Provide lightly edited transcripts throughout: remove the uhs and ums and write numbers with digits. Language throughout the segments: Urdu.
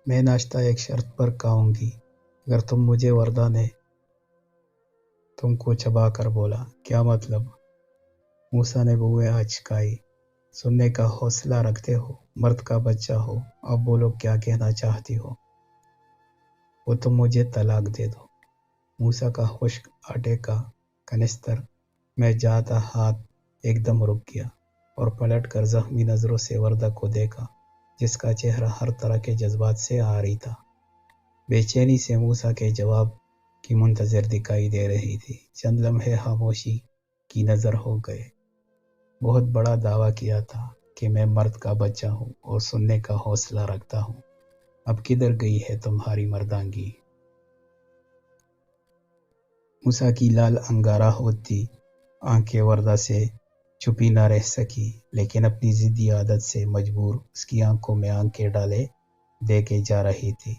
میں ناشتہ ایک شرط پر کھاؤں گی، اگر تم مجھے وردہ نے تم کو چبا کر بولا۔ کیا مطلب؟ موسیٰ نے بوئے اچکائی۔ سننے کا حوصلہ رکھتے ہو، مرد کا بچہ ہو، اب بولو کیا کہنا چاہتی ہو؟ وہ تم مجھے طلاق دے دو۔ موسیٰ کا خشک آٹے کا کنستر میں جاتا ہاتھ ایک دم رک گیا اور پلٹ کر زخمی نظروں سے وردہ کو دیکھا، جس کا چہرہ ہر طرح کے جذبات سے عاری تھا۔ بے چینی سے موسیٰ کے جواب کی منتظر دکھائی دے رہی تھی۔ چند لمحے خاموشی کی نظر ہو گئے۔ بہت بڑا دعویٰ کیا تھا کہ میں مرد کا بچہ ہوں اور سننے کا حوصلہ رکھتا ہوں، اب کدھر گئی ہے تمہاری مردانگی؟ موسیٰ کی لال انگارہ ہوتی آنکھیں وردہ سے چھپی نہ رہ سکی، لیکن اپنی ضدی عادت سے مجبور اس کی آنکھوں میں آنکھیں ڈالے دے کے جا رہی تھی۔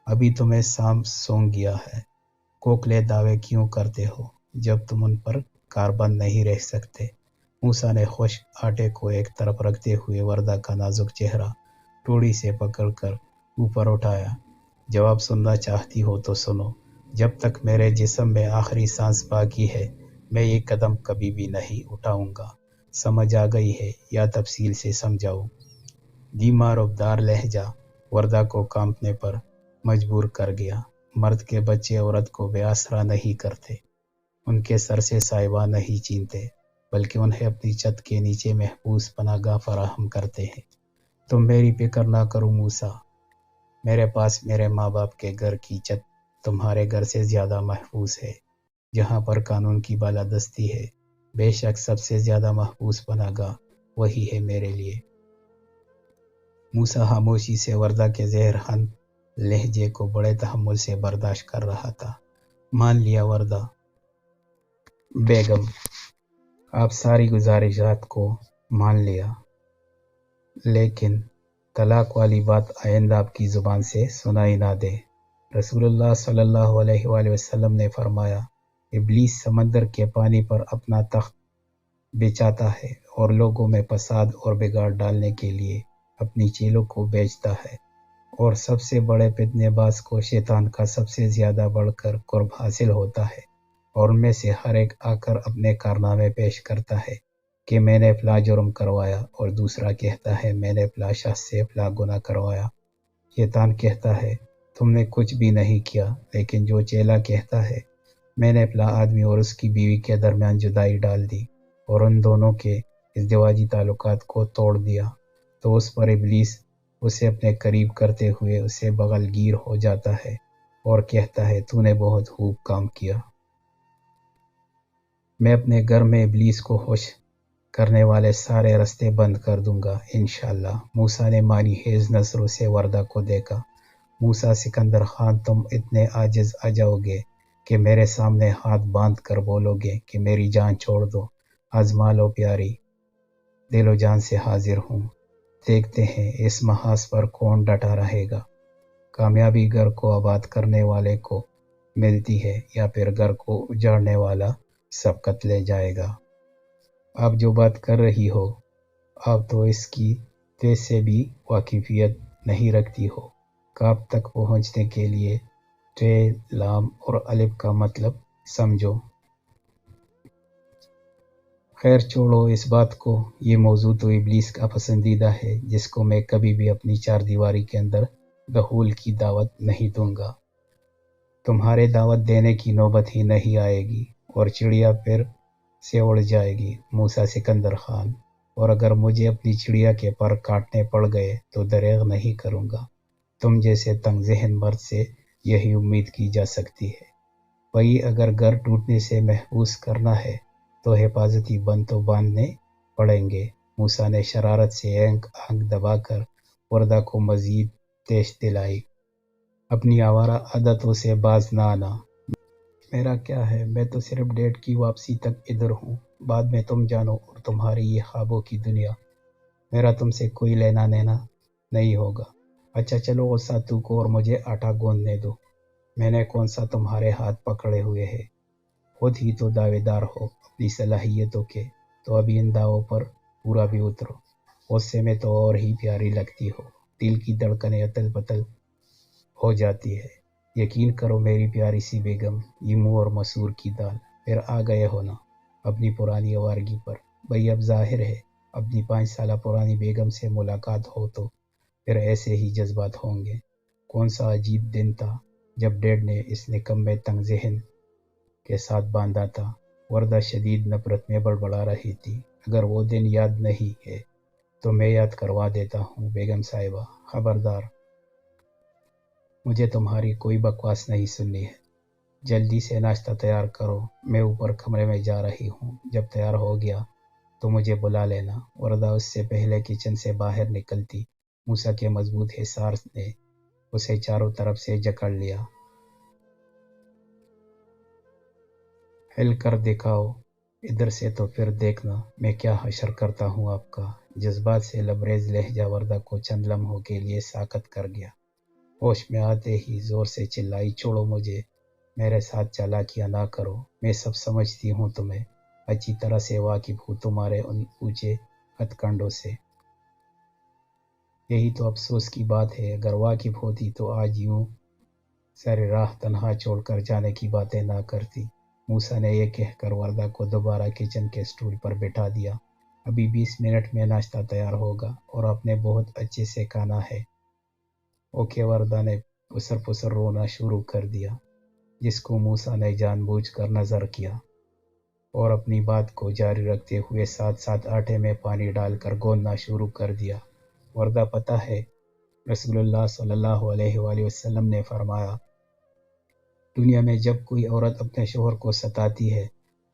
ابھی تمہیں سانپ سونگ گیا ہے، کوکلے دعوے کیوں کرتے ہو جب تم ان پر کاربند نہیں رہ سکتے؟ موسیٰ نے خشک آٹے کو ایک طرف رکھتے ہوئے وردہ کا نازک چہرہ ٹوڑی سے پکڑ کر اوپر اٹھایا۔ جواب سننا چاہتی ہو تو سنو، جب تک میرے جسم میں آخری سانس باقی ہے میں یہ قدم کبھی بھی نہیں اٹھاؤں گا۔ سمجھ آ گئی ہے یا تفصیل سے سمجھاؤں؟ دھیما ربدار لہجہ وردہ کو کانپنے پر مجبور کر گیا۔ مرد کے بچے عورت کو بے آسرا نہیں کرتے، ان کے سر سے سایباں نہیں چھینتے، بلکہ انہیں اپنی چھت کے نیچے محفوظ پناہ گاہ فراہم کرتے ہیں۔ تم میری فکر نہ کرو موسیٰ، میرے پاس میرے ماں باپ کے گھر کی چھت تمہارے گھر سے زیادہ محفوظ ہے، جہاں پر قانون کی بالادستی ہے۔ بے شک سب سے زیادہ محفوظ پناہ گاہ وہی ہے میرے لیے۔ موسیٰ خاموشی سے وردہ کے زہر خند لہجے کو بڑے تحمل سے برداشت کر رہا تھا۔ مان لیا وردہ بیگم، آپ ساری گزارشات کو مان لیا، لیکن طلاق والی بات آئندہ آپ کی زبان سے سنائی نہ دے۔ رسول اللہ صلی اللہ علیہ وآلہ وسلم نے فرمایا، ابلیس سمندر کے پانی پر اپنا تخت بچھاتا ہے اور لوگوں میں فساد اور بگاڑ ڈالنے کے لیے اپنی چیلوں کو بیچتا ہے، اور سب سے بڑے فتنے باز کو شیطان کا سب سے زیادہ بڑھ کر قرب حاصل ہوتا ہے، اور ان میں سے ہر ایک آ کر اپنے کارنامے پیش کرتا ہے کہ میں نے فلاں جرم کروایا، اور دوسرا کہتا ہے میں نے فلاں شخص سے فلاں گناہ کروایا۔ شیطان کہتا ہے تم نے کچھ بھی نہیں کیا، لیکن جو چیلا کہتا ہے میں نے فلاں آدمی اور اس کی بیوی کے درمیان جدائی ڈال دی اور ان دونوں کے ازدواجی تعلقات کو توڑ دیا، تو اس پر ابلیس اسے اپنے قریب کرتے ہوئے اسے بغل گیر ہو جاتا ہے اور کہتا ہے تو نے بہت خوب کام کیا۔ میں اپنے گھر میں ابلیس کو خوش کرنے والے سارے رستے بند کر دوں گا انشاءاللہ۔ موسیٰ نے مانی خیز نظروں سے وردہ کو دیکھا۔ موسیٰ سکندر خان، تم اتنے عاجز آ جاؤ گے کہ میرے سامنے ہاتھ باندھ کر بولو گے کہ میری جان چھوڑ دو؟ آزما لو پیاری، دل و جان سے حاضر ہوں، دیکھتے ہیں اس محاذ پر کون ڈٹا رہے گا۔ کامیابی گھر کو آباد کرنے والے کو ملتی ہے یا پھر گھر کو اجاڑنے والا سبقت لے جائے گا؟ آپ جو بات کر رہی ہو آپ تو اس کی تے سے بھی واقفیت نہیں رکھتی ہو۔ کاف تک پہنچنے کے لیے تے، لام اور الف کا مطلب سمجھو۔ خیر چھوڑو اس بات کو، یہ موضوع تو ابلیس کا پسندیدہ ہے جس کو میں کبھی بھی اپنی چار دیواری کے اندر دخول کی دعوت نہیں دوں گا۔ تمہارے دعوت دینے کی نوبت ہی نہیں آئے گی اور چڑیا پھر سے اڑ جائے گی موسیٰ سکندر خان، اور اگر مجھے اپنی چڑیا کے پر کاٹنے پڑ گئے تو دریغ نہیں کروں گا۔ تم جیسے تنگ ذہن مرد سے یہی امید کی جا سکتی ہے۔ وہی اگر گھر ٹوٹنے سے محفوظ کرنا ہے تو حفاظتی بند تو باندھنے پڑیں گے۔ موسیٰ نے شرارت سے آنکھ دبا کر وردہ کو مزید تیش دلائی۔ اپنی آوارہ عادتوں سے باز نہ آنا۔ میرا کیا ہے، میں تو صرف ڈیٹ کی واپسی تک ادھر ہوں، بعد میں تم جانو اور تمہاری یہ خوابوں کی دنیا، میرا تم سے کوئی لینا دینا نہیں ہوگا۔ اچھا چلو غصہ تو کو اور مجھے آٹا گوندنے دو، میں نے کون سا تمہارے ہاتھ پکڑے ہوئے ہے؟ خود ہی تو دعوے دار ہو اپنی صلاحیتوں کے، تو ابھی ان دعووں پر پورا بھی اترو۔ غصے میں تو اور ہی پیاری لگتی ہو، دل کی دھڑکنیں اتل پتل ہو جاتی ہے۔ یقین کرو میری پیاری سی بیگم، یہ منہ اور مسور کی دال، پھر آ گئے ہو نا اپنی پرانی آوارگی پر۔ بھئی اب ظاہر ہے اپنی 5 سالہ پرانی بیگم سے ملاقات ہو تو پھر ایسے ہی جذبات ہوں گے۔ کون سا عجیب دن تھا جب ڈیڈ نے اس نکمے تنگ ذہن کے ساتھ باندھا تھا۔ وردہ شدید نفرت میں بڑبڑا رہی تھی۔ اگر وہ دن یاد نہیں ہے تو میں یاد کروا دیتا ہوں بیگم صاحبہ، خبردار، مجھے تمہاری کوئی بکواس نہیں سننی ہے۔ جلدی سے ناشتہ تیار کرو، میں اوپر کمرے میں جا رہی ہوں، جب تیار ہو گیا تو مجھے بلا لینا۔ وردہ اس سے پہلے کچن سے باہر نکلتی موسیٰ کے مضبوط حصار نے اسے چاروں طرف سے جکڑ لیا۔ ہل کر دکھاؤ ادھر سے تو پھر دیکھنا میں کیا حشر کرتا ہوں آپ کا۔ جذبات سے لبریز لہجہ وردہ کو چند لمحوں کے لیے ساکت کر گیا۔ ہوش میں آتے ہی زور سے چلائی، چھوڑو مجھے، میرے ساتھ چالاکیاں نہ کرو، میں سب سمجھتی ہوں، تمہیں اچھی طرح سے واقف ہوں تمہارے ان اونچے ہتھ کنڈوں سے۔ یہی تو افسوس کی بات ہے، اگر واقف ہوتی تو آج یوں سر راہ تنہا چھوڑ کر جانے کی باتیں نہ کرتی۔ موسیٰ نے یہ کہہ کر وردہ کو دوبارہ کچن کے سٹول پر بٹھا دیا۔ ابھی 20 منٹ میں ناشتہ تیار ہوگا اور آپ نے بہت اچھے سے کھانا ہے۔ اوکے، وردہ نے پسر پسر رونا شروع کر دیا، جس کو موسیٰ نے جان بوجھ کر نظر کیا، اور اپنی بات کو جاری رکھتے ہوئے ساتھ ساتھ آٹے میں پانی ڈال کر گوندنا شروع کر دیا۔ وردہ، پتہ ہے رسول اللہ صلی اللہ علیہ وآلہ وسلم نے فرمایا، دنیا میں جب کوئی عورت اپنے شوہر کو ستاتی ہے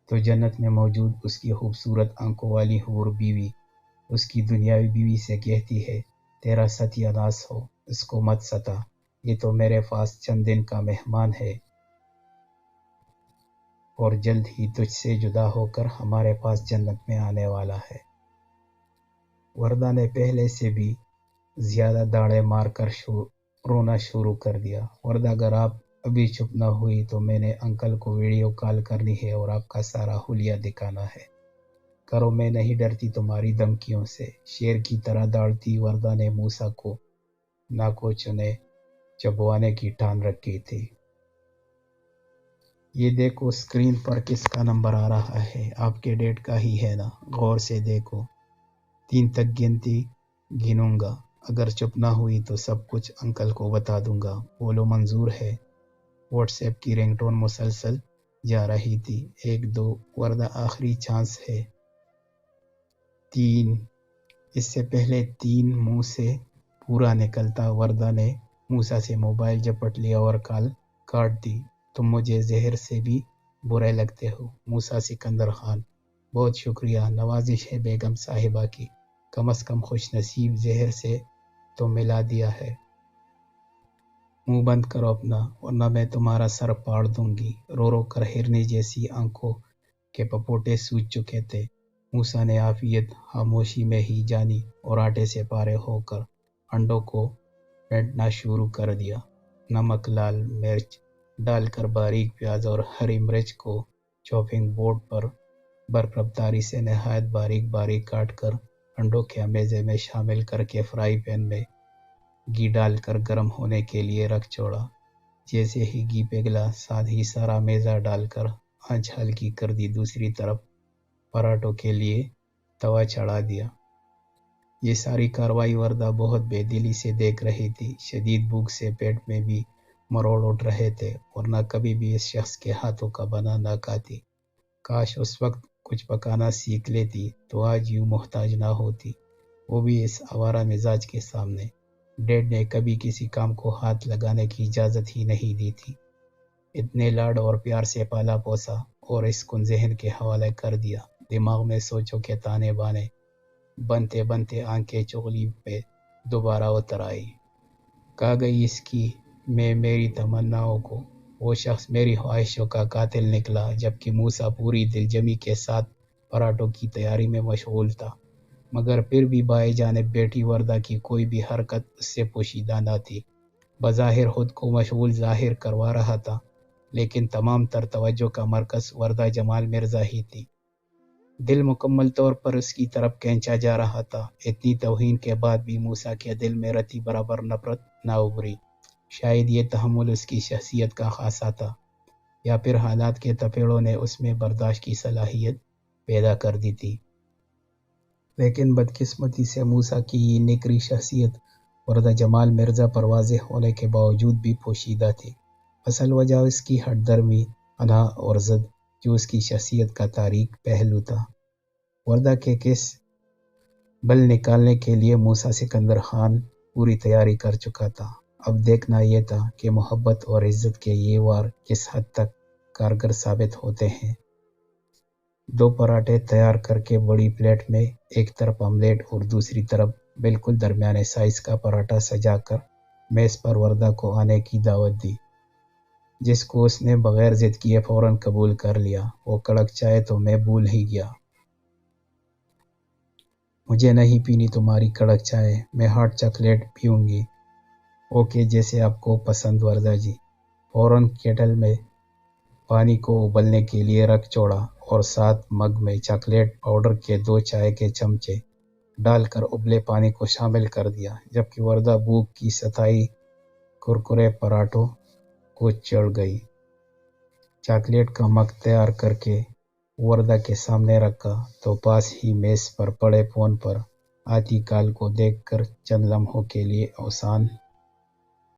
تو جنت میں موجود اس کی خوبصورت آنکھوں والی حور بیوی اس کی دنیاوی بیوی سے کہتی ہے، تیرا ستیہ ناس ہو، اس کو مت ستا، یہ تو میرے پاس چند دن کا مہمان ہے اور جلد ہی تجھ سے جدا ہو کر ہمارے پاس جنت میں آنے والا ہے۔ وردہ نے پہلے سے بھی زیادہ داڑیں مار کر رونا شروع کر دیا۔ وردہ، اگر آپ ابھی چپ نہ ہوئی تو میں نے انکل کو ویڈیو کال کرنی ہے اور آپ کا سارا حلیہ دکھانا ہے۔ کرو، میں نہیں ڈرتی تمہاری دھمکیوں سے، شیر کی طرح دوڑتی وردہ نے موسیٰ کو ناکو چنے چبوانے کی ٹھان رکھی تھی۔ یہ دیکھو اسکرین پر کس کا نمبر آ رہا ہے، آپ کے ڈیڈ کا ہی ہے نا، غور سے دیکھو، 3 تک گنوں گا، اگر چپ نہ ہوئی تو سب کچھ انکل کو بتا دوں گا۔ بولو، منظور ہے؟ واٹس ایپ کی رنگ ٹون مسلسل جا رہی تھی۔ 1 2، وردہ آخری چانس ہے، 3۔ اس سے پہلے 3 منہ سے پورا نکلتا وردہ نے موسیٰ سے موبائل جپٹ لیا اور کال کاٹ دی۔ تم مجھے زہر سے بھی برے لگتے ہو موسیٰ سکندر خان۔ بہت شکریہ، نوازش ہے بیگم صاحبہ کی، کم از کم خوش نصیب زہر سے تو ملا دیا ہے۔ منہ بند کرو اپنا، ورنہ میں تمہارا سر پاڑ دوں گی۔ رو رو کر ہرنی جیسی آنکھوں کے پپوٹے سوج چکے تھے۔ موسیٰ نے عافیت خاموشی میں ہی جانی اور آٹے سے پارے ہو کر انڈوں کو پھینٹنا شروع کر دیا۔ نمک، لال مرچ ڈال کر باریک پیاز اور ہری مرچ کو چاپنگ بورڈ پر برقرفتاری سے نہایت باریک باریک کاٹ کر انڈوں کے میزے میں شامل کر کے فرائی پین میں گھی ڈال کر گرم ہونے کے لیے رکھ چھوڑا۔ جیسے ہی گھی پگھلا، ساتھ ہی سارا میزہ ڈال کر آنچ ہلکی کر دی، دوسری طرف پراٹھوں کے لیے توا چڑھا دیا۔ یہ ساری کارروائی وردہ بہت بے دلی سے دیکھ رہی تھی۔ شدید بھوک سے پیٹ میں بھی مروڑ اٹھ رہے تھے، ورنہ کبھی بھی اس شخص کے ہاتھوں کا بنا نہ کھاتی۔ کاش اس وقت کچھ پکانا سیکھ لیتی تو آج یوں محتاج نہ ہوتی، وہ بھی اس آوارہ مزاج کے سامنے۔ ڈیڈ نے کبھی کسی کام کو ہاتھ لگانے کی اجازت ہی نہیں دی تھی، اتنے لاڈ اور پیار سے پالا پوسا اور اس کن ذہن کے حوالے کر دیا۔ دماغ میں سوچوں کے تانے بانے بنتے بنتے آنکھیں چغلی پہ دوبارہ اتر آئی۔ کہا گئی اس کی میں میری تمناؤں کو، وہ شخص میری خواہشوں کا قاتل نکلا، جبکہ موسیٰ پوری دل جمی کے ساتھ پراٹھوں کی تیاری میں مشغول تھا۔ مگر پھر بھی بائیں جانب بیٹھی وردہ کی کوئی بھی حرکت اس سے پوشیدہ نہ تھی۔ بظاہر خود کو مشغول ظاہر کروا رہا تھا، لیکن تمام تر توجہ کا مرکز وردہ جمال مرزا ہی تھی۔ دل مکمل طور پر اس کی طرف کھینچا جا رہا تھا۔ اتنی توہین کے بعد بھی موسیٰ کے دل میں رتی برابر نفرت نہ ابھری۔ شاید یہ تحمل اس کی شخصیت کا خاصہ تھا، یا پھر حالات کے تپیڑوں نے اس میں برداشت کی صلاحیت پیدا کر دی تھی۔ لیکن بدقسمتی سے موسیٰ کی یہ نکری شخصیت وردہ جمال مرزا پر واضح ہونے کے باوجود بھی پوشیدہ تھی۔ اصل وجہ اس کی ہٹ درمی، انا اور ضد، جو اس کی شخصیت کا تاریک پہلو تھا۔ وردہ کے کیس بل نکالنے کے لیے موسیٰ سکندر خان پوری تیاری کر چکا تھا۔ اب دیکھنا یہ تھا کہ محبت اور عزت کے یہ وار کس حد تک کارگر ثابت ہوتے ہیں۔ 2 پراٹھے تیار کر کے بڑی پلیٹ میں ایک طرف آملیٹ اور دوسری طرف بالکل درمیانے سائز کا پراٹھا سجا کر میز پر وردہ کو آنے کی دعوت دی، جس کو اس نے بغیر ضد کیے فوراً قبول کر لیا۔ وہ کڑک چائے تو میں بھول ہی گیا۔ مجھے نہیں پینی تمہاری کڑک چائے، میں ہاٹ چاکلیٹ پیوں گی۔ اوکے، جیسے آپ کو پسند وردہ جی۔ فوراً کیٹل میں پانی کو ابلنے کے لیے رکھ چھوڑا اور ساتھ مگ میں چاکلیٹ پاؤڈر کے 2 چائے کے چمچے ڈال کر ابلے پانی کو شامل کر دیا، جبکہ وردہ بھوک کی ستائی کرکرے پراٹھوں کو چڑھ گئی۔ چاکلیٹ کا مگ تیار کر کے وردہ کے سامنے رکھا تو پاس ہی میز پر پڑے فون پر آتی کال کو دیکھ کر چند لمحوں کے لیے اوسان